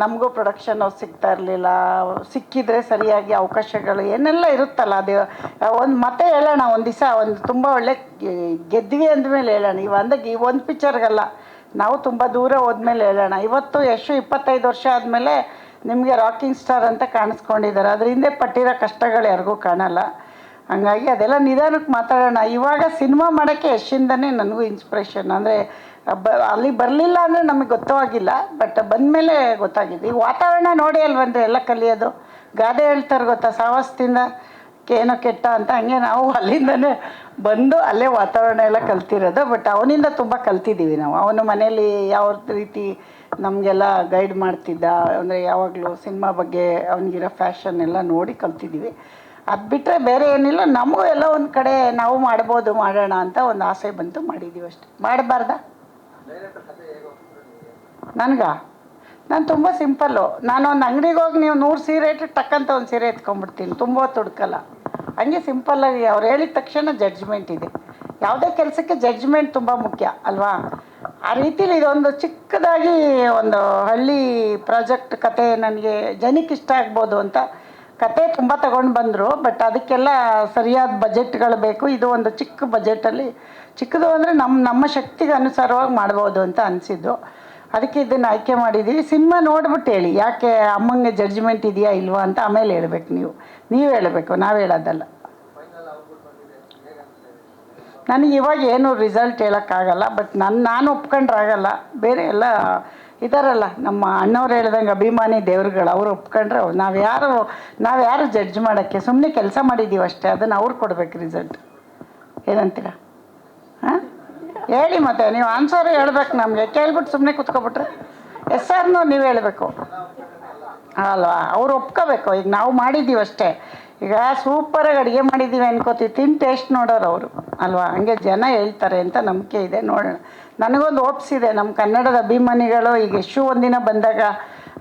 ನಮಗೂ ಪ್ರೊಡಕ್ಷನ್ ಸಿಗ್ತಾ ಇರಲಿಲ್ಲ. ಸಿಕ್ಕಿದರೆ ಸರಿಯಾಗಿ ಅವಕಾಶಗಳು ಏನೆಲ್ಲ ಇರುತ್ತಲ್ಲ, ಅದು ಒಂದು ಮತ್ತೆ ಹೇಳೋಣ ಒಂದು ದಿವಸ, ಒಂದು ತುಂಬ ಒಳ್ಳೆ ಗೆದ್ವಿ ಅಂದಮೇಲೆ ಹೇಳೋಣ. ಈ ಒಂದು ಪಿಕ್ಚರ್ಗಲ್ಲ, ನಾವು ತುಂಬ ದೂರ ಹೋದ್ಮೇಲೆ ಹೇಳೋಣ. ಇವತ್ತು ಯಶು 25 ವರ್ಷ ಆದಮೇಲೆ ನಿಮಗೆ ರಾಕಿಂಗ್ ಸ್ಟಾರ್ ಅಂತ ಕಾಣಿಸ್ಕೊಂಡಿದ್ದಾರೆ. ಅದ್ರ ಹಿಂದೆ ಪಟ್ಟಿರೋ ಕಷ್ಟಗಳು ಯಾರಿಗೂ ಕಾಣಲ್ಲ. ಹಂಗಾಗಿ ಅದೆಲ್ಲ ನಿಧಾನಕ್ಕೆ ಮಾತಾಡೋಣ. ಇವಾಗ ಸಿನಿಮಾ ಮಾಡೋಕ್ಕೆ ಯಶಿಂದನೇ ನನಗೂ ಇನ್ಸ್ಪಿರೇಷನ್. ಅಂದರೆ ಅಲ್ಲಿ ಬರಲಿಲ್ಲ ಅಂದರೆ ನಮಗೆ ಗೊತ್ತಾಗಿಲ್ಲ, ಬಟ್ ಬಂದಮೇಲೆ ಗೊತ್ತಾಗಿದೆ. ಈ ವಾತಾವರಣ ನೋಡಿ ಅಲ್ವಂದ್ರೆ ಎಲ್ಲ ಕಲಿಯೋದು. ಗಾದೆ ಹೇಳ್ತಾರೆ ಗೊತ್ತಾ, ಸಾವಸ್ತಿಂದ ಏನೋ ಕೆಟ್ಟ ಅಂತ. ಹಂಗೆ ನಾವು ಅಲ್ಲಿಂದನೇ ಬಂದು ಅಲ್ಲೇ ವಾತಾವರಣ ಎಲ್ಲ ಕಲ್ತಿರೋದು. ಬಟ್ ಅವನಿಂದ ತುಂಬ ಕಲ್ತಿದ್ದೀವಿ ನಾವು. ಅವನು ಮನೇಲಿ ಯಾವ ರೀತಿ ನಮಗೆಲ್ಲ ಗೈಡ್ ಮಾಡ್ತಿದ್ದ, ಅಂದರೆ ಯಾವಾಗಲೂ ಸಿನಿಮಾ ಬಗ್ಗೆ ಅವನಿಗಿರೋ ಫ್ಯಾಷನ್ ಎಲ್ಲ ನೋಡಿ ಕಲ್ತಿದ್ದೀವಿ. ಅದು ಬಿಟ್ಟರೆ ಬೇರೆ ಏನಿಲ್ಲ. ನಮಗೂ ಎಲ್ಲ ಒಂದು ಕಡೆ ನಾವು ಮಾಡ್ಬೋದು, ಮಾಡೋಣ ಅಂತ ಒಂದು ಆಸೆ ಬಂತು, ಮಾಡಿದ್ದೀವಿ ಅಷ್ಟೆ. ಮಾಡಬಾರ್ದಾ? ನಾನು ತುಂಬ ಸಿಂಪಲ್ಲು. ನಾನು ಒಂದು ಅಂಗಡಿಗೆ ಹೋಗಿ ನೀವು 100 ಸೀರೆ ಇಟ್ಟು ಟಕ್ಕಂತ ಒಂದು ಸೀರೆ ಎತ್ಕೊಂಡ್ಬಿಡ್ತೀನಿ. ತುಂಬ ಹೊತ್ತು ಹುಡ್ಕಲ್ಲ. ಹಂಗೆ ಸಿಂಪಲ್ಲಾಗಿ ಅವ್ರು ಹೇಳಿದ ತಕ್ಷಣ ಜಡ್ಜ್ಮೆಂಟ್ ಇದೆ. ಯಾವುದೇ ಕೆಲಸಕ್ಕೆ ಜಡ್ಜ್ಮೆಂಟ್ ತುಂಬ ಮುಖ್ಯ ಅಲ್ವಾ? ಆ ರೀತಿಲಿ ಇದೊಂದು ಚಿಕ್ಕದಾಗಿ ಒಂದು ಹಳ್ಳಿ ಪ್ರಾಜೆಕ್ಟ್ ಕತೆ ನನಗೆ ಜನಕ್ಕೆ ಇಷ್ಟ ಆಗ್ಬೋದು ಅಂತ ಕತೆ ತುಂಬ ತಗೊಂಡು ಬಂದರು. ಬಟ್ ಅದಕ್ಕೆಲ್ಲ ಸರಿಯಾದ ಬಜೆಟ್ಗಳು ಬೇಕು. ಇದು ಒಂದು ಚಿಕ್ಕ ಬಜೆಟಲ್ಲಿ, ಚಿಕ್ಕದು ಅಂದರೆ ನಮ್ಮ ಶಕ್ತಿಗೆ ಅನುಸಾರವಾಗಿ ಮಾಡ್ಬೋದು ಅಂತ ಅನಿಸಿದ್ದು. ಅದಕ್ಕೆ ಇದನ್ನು ಆಯ್ಕೆ ಮಾಡಿದ್ದೀವಿ. ಸಿನಿಮಾ ನೋಡ್ಬಿಟ್ಟು ಹೇಳಿ, ಯಾಕೆ ಅಮ್ಮಂಗೆ ಜಡ್ಜ್ಮೆಂಟ್ ಇದೆಯಾ ಇಲ್ವಾ ಅಂತ ಆಮೇಲೆ ಹೇಳ್ಬೇಕು. ನೀವು ಹೇಳಬೇಕು, ನಾವು ಹೇಳೋದಲ್ಲ. ನನಗೆ ಇವಾಗ ಏನು ರಿಸಲ್ಟ್ ಹೇಳೋಕ್ಕಾಗಲ್ಲ. ಬಟ್ ನಾನು ಒಪ್ಕೊಂಡ್ರಾಗಲ್ಲ. ಬೇರೆ ಎಲ್ಲ ಇದಾರಲ್ಲ, ನಮ್ಮ ಅಣ್ಣವ್ರು ಹೇಳ್ದಂಗೆ ಅಭಿಮಾನಿ ದೇವ್ರುಗಳು, ಅವ್ರು ಒಪ್ಕೊಂಡ್ರೆ ನಾವ್ಯಾರು ಜಡ್ಜ್ ಮಾಡೋಕ್ಕೆ. ಸುಮ್ಮನೆ ಕೆಲಸ ಮಾಡಿದ್ದೀವಿ ಅಷ್ಟೇ, ಅದನ್ನು ಅವ್ರು ಕೊಡ್ಬೇಕು ರಿಸಲ್ಟ್. ಏನಂತೀರ? ಹಾಂ, ಹೇಳಿ. ಮತ್ತೆ ನೀವು ಆನ್ಸರ್ ಹೇಳ್ಬೇಕು ನಮಗೆ. ಕೇಳ್ಬಿಟ್ಟು ಸುಮ್ಮನೆ ಕೂತ್ಕೊಬಿಟ್ರೆ ಎಸ್ ಆರ್ನೋ ನೀವು ಹೇಳಬೇಕು ಅಲ್ವಾ? ಅವ್ರು ಒಪ್ಕೋಬೇಕು. ಈಗ ನಾವು ಮಾಡಿದ್ದೀವಿ ಅಷ್ಟೇ. ಈಗ ಸೂಪರಾಗಿ ಅಡುಗೆ ಮಾಡಿದ್ದೀವಿ ಅನ್ಕೋತೀವಿ, ತಿಂದು ಟೇಸ್ಟ್ ನೋಡೋರು ಅವರು ಅಲ್ವಾ? ಹಂಗೆ ಜನ ಹೇಳ್ತಾರೆ ಅಂತ ನಂಬಿಕೆ ಇದೆ. ನೋಡೋಣ. ನನಗೊಂದು ಓಪ್ಸಿದೆ, ನಮ್ಮ ಕನ್ನಡದ ಅಭಿಮಾನಿಗಳು. ಈಗ ಯಶು ಒಂದಿನ ಬಂದಾಗ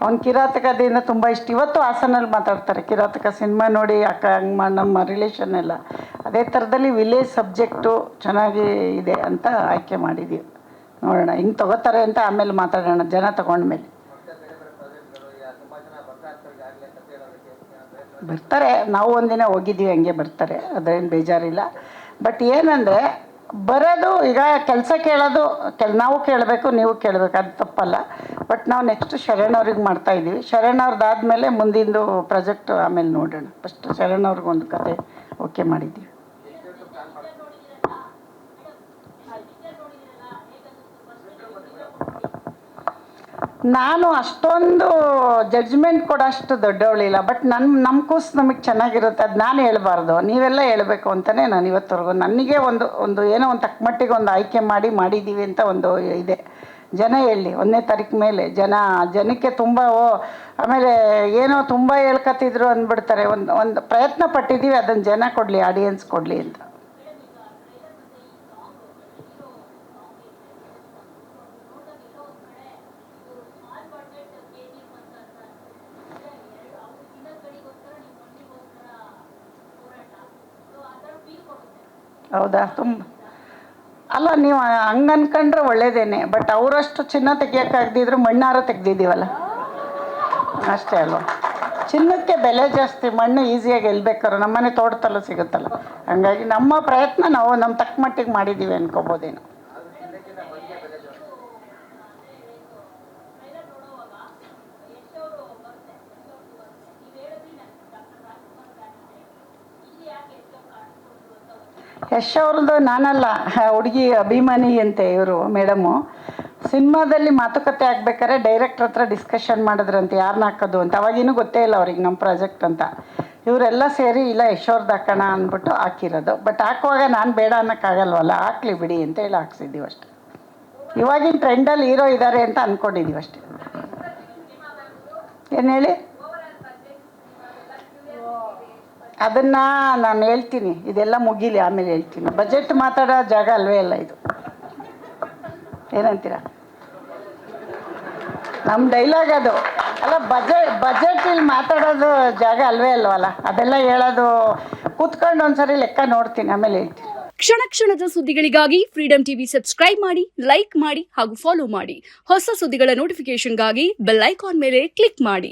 ಅವ್ನು ಕಿರಾತಕದಿಂದ ತುಂಬ ಇಷ್ಟ. ಇವತ್ತು ಹಾಸನಲ್ಲಿ ಮಾತಾಡ್ತಾರೆ ಕಿರಾತಕ ಸಿನಿಮಾ ನೋಡಿ, ಅಕ್ಕ ಹಂಗೆ ನಮ್ಮ ರಿಲೇಷನ್ ಎಲ್ಲ ಅದೇ ಥರದಲ್ಲಿ ವಿಲೇಜ್ ಸಬ್ಜೆಕ್ಟು ಚೆನ್ನಾಗಿ ಇದೆ ಅಂತ ಆಯ್ಕೆ ಮಾಡಿದ್ದೀವಿ. ನೋಡೋಣ ಹಿಂಗೆ ತೊಗೋತಾರೆ ಅಂತ ಆಮೇಲೆ ಮಾತಾಡೋಣ, ಜನ ತೊಗೊಂಡ್ಮೇಲೆ. ಬರ್ತಾರೆ, ನಾವು ಒಂದಿನ ಹೋಗಿದ್ದೀವಿ, ಹಂಗೆ ಬರ್ತಾರೆ, ಅದೇನು ಬೇಜಾರಿಲ್ಲ. ಬಟ್ ಏನಂದರೆ ಬರೋದು, ಈಗ ಕೆಲಸ ಕೇಳೋದು ನಾವು ಕೇಳಬೇಕು, ನೀವು ಕೇಳಬೇಕು, ಅದು ತಪ್ಪಲ್ಲ. ಬಟ್ ನಾವು ನೆಕ್ಸ್ಟ್ ಶರಣ್ ಅವ್ರಿಗೆ ಮಾಡ್ತಾಯಿದ್ದೀವಿ. ಶರಣ್ ಅವ್ರದ್ದಾದಮೇಲೆ ಮುಂದಿಂದು ಪ್ರಾಜೆಕ್ಟ್ ಆಮೇಲೆ ನೋಡೋಣ. ಫಸ್ಟ್ ಶರಣ್ ಅವ್ರಿಗೊಂದು ಕತೆ ಓಕೆ ಮಾಡಿದ್ದೀವಿ. ನಾನು ಅಷ್ಟೊಂದು ಜಡ್ಜ್ಮೆಂಟ್ ಕೊಡೋಷ್ಟು ದೊಡ್ಡವಳಿಲ್ಲ. ಬಟ್ ನಮ್ಮ ಕೂಸು ನಮಗೆ ಚೆನ್ನಾಗಿರುತ್ತೆ, ಅದು ನಾನು ಹೇಳ್ಬಾರ್ದು, ನೀವೆಲ್ಲ ಹೇಳಬೇಕು ಅಂತಲೇ ನಾನು ಇವತ್ತವರೆಗೂ ನನಗೆ ಒಂದು ಏನೋ ಒಂದು ತಕ್ಕಮಟ್ಟಿಗೆ ಒಂದು ಆಯ್ಕೆ ಮಾಡಿದ್ದೀವಿ ಅಂತ ಒಂದು ಇದೆ. ಜನ ಹೇಳಿ 1ನೇ ತಾರೀಕು ಮೇಲೆ ಜನಕ್ಕೆ ತುಂಬ ಆಮೇಲೆ ಏನೋ ತುಂಬ ಹೇಳ್ಕೊತಿದ್ರು ಅಂದ್ಬಿಡ್ತಾರೆ. ಒಂದು ಪ್ರಯತ್ನ ಪಟ್ಟಿದ್ದೀವಿ, ಅದನ್ನು ಜನ ಕೊಡಲಿ, ಆಡಿಯನ್ಸ್ ಕೊಡಲಿ ಅಂತ. ಹೌದಾ? ಅಲ್ಲ, ನೀವು ಹಂಗೆ ಅನ್ಕೊಂಡ್ರೆ ಒಳ್ಳೇದೇನೆ. ಬಟ್ ಅವರಷ್ಟು ಚಿನ್ನ ತೆಗಿಯೋಕ್ಕಾಗದಿದ್ರು ಮಣ್ಣಾರು ತೆಗ್ದಿದ್ದೀವಲ್ಲ, ಅಷ್ಟೇ ಅಲ್ವಾ? ಚಿನ್ನಕ್ಕೆ ಬೆಲೆ ಜಾಸ್ತಿ, ಮಣ್ಣು ಈಸಿಯಾಗಿ ಗೆಲ್ಬೇಕಾದ್ರೆ ನಮ್ಮನೆ ತೋಟದಲ್ಲೂ ಸಿಗುತ್ತಲ್ಲ. ಹಂಗಾಗಿ ನಮ್ಮ ಪ್ರಯತ್ನ ನಾವು ನಮ್ಮ ತಕ್ಕ ಮಟ್ಟಿಗೆ ಮಾಡಿದ್ದೀವಿ ಅನ್ಕೋಬೋದೇನು. ಯಶ್ ಅವ್ರದ್ದು ನಾನಲ್ಲ, ಹುಡುಗಿ ಅಭಿಮಾನಿ ಅಂತೆ ಇವರು ಮೇಡಮು. ಸಿನಿಮಾದಲ್ಲಿ ಮಾತುಕತೆ ಆಗ್ಬೇಕಾದ್ರೆ ಡೈರೆಕ್ಟ್ರ್ ಹತ್ರ ಡಿಸ್ಕಷನ್ ಮಾಡಿದ್ರಂತೆ ಯಾರನ್ನ ಹಾಕೋದು ಅಂತ. ಅವಾಗಿನ್ನೂ ಗೊತ್ತೇ ಇಲ್ಲ ಅವ್ರಿಗೆ ನಮ್ಮ ಪ್ರಾಜೆಕ್ಟ್ ಅಂತ. ಇವರೆಲ್ಲ ಸೇರಿ ಇಲ್ಲ ಯಶ್ ಅವ್ರದ್ದು ಹಾಕೋಣ ಅಂದ್ಬಿಟ್ಟು ಹಾಕಿರೋದು. ಬಟ್ ಹಾಕುವಾಗ ನಾನು ಬೇಡ ಅನ್ನೋಕ್ಕಾಗಲ್ವಲ್ಲ, ಹಾಕ್ಲಿ ಬಿಡಿ ಅಂತ ಹೇಳಿ ಹಾಕ್ಸಿದ್ದೀವಿ ಅಷ್ಟೆ. ಇವಾಗಿನ ಟ್ರೆಂಡಲ್ಲಿ ಹೀರೋ ಇದ್ದಾರೆ ಅಂತ ಅಂದ್ಕೊಂಡಿದ್ದೀವಿ ಅಷ್ಟೇ. ಏನು ಹೇಳಿ? ಅದನ್ನು ನಾನು ಹೇಳ್ತೀನಿ, ಇದೆಲ್ಲ ಮುಗೀಲಿ ಆಮೇಲೆ ಹೇಳ್ತೀನಿ. ಬಜೆಟ್ ಮಾತಾಡೋ ಜಾಗ ಅಲ್ವೇ ಅಲ್ಲ ಇದು. ಏನಂತೀರ? ನಮ್ಮ ಡೈಲಾಗ್ ಅದು ಅಲ್ಲ. ಬಜೆಟ್ ಇಲ್ಲಿ ಮಾತಾಡೋದು ಜಾಗ ಅಲ್ವೇ ಅಲ್ವಲ್ಲ. ಅದೆಲ್ಲ ಹೇಳೋದು ಕೂತ್ಕೊಂಡು ಒಂದ್ಸರಿ ಲೆಕ್ಕ ನೋಡ್ತೀನಿ, ಆಮೇಲೆ ಹೇಳ್ತೀನಿ. ಕ್ಷಣ ಕ್ಷಣದ ಸುದ್ದಿಗಳಿಗಾಗಿ ಫ್ರೀಡಂ ಟಿವಿ ಸಬ್ಸ್ಕ್ರೈಬ್ ಮಾಡಿ, ಲೈಕ್ ಮಾಡಿ ಹಾಗೂ ಫಾಲೋ ಮಾಡಿ. ಹೊಸ ಸುದ್ದಿಗಳ ನೋಟಿಫಿಕೇಶನ್ಗಾಗಿ ಬೆಲ್ ಐಕಾನ್ ಮೇಲೆ ಕ್ಲಿಕ್ ಮಾಡಿ.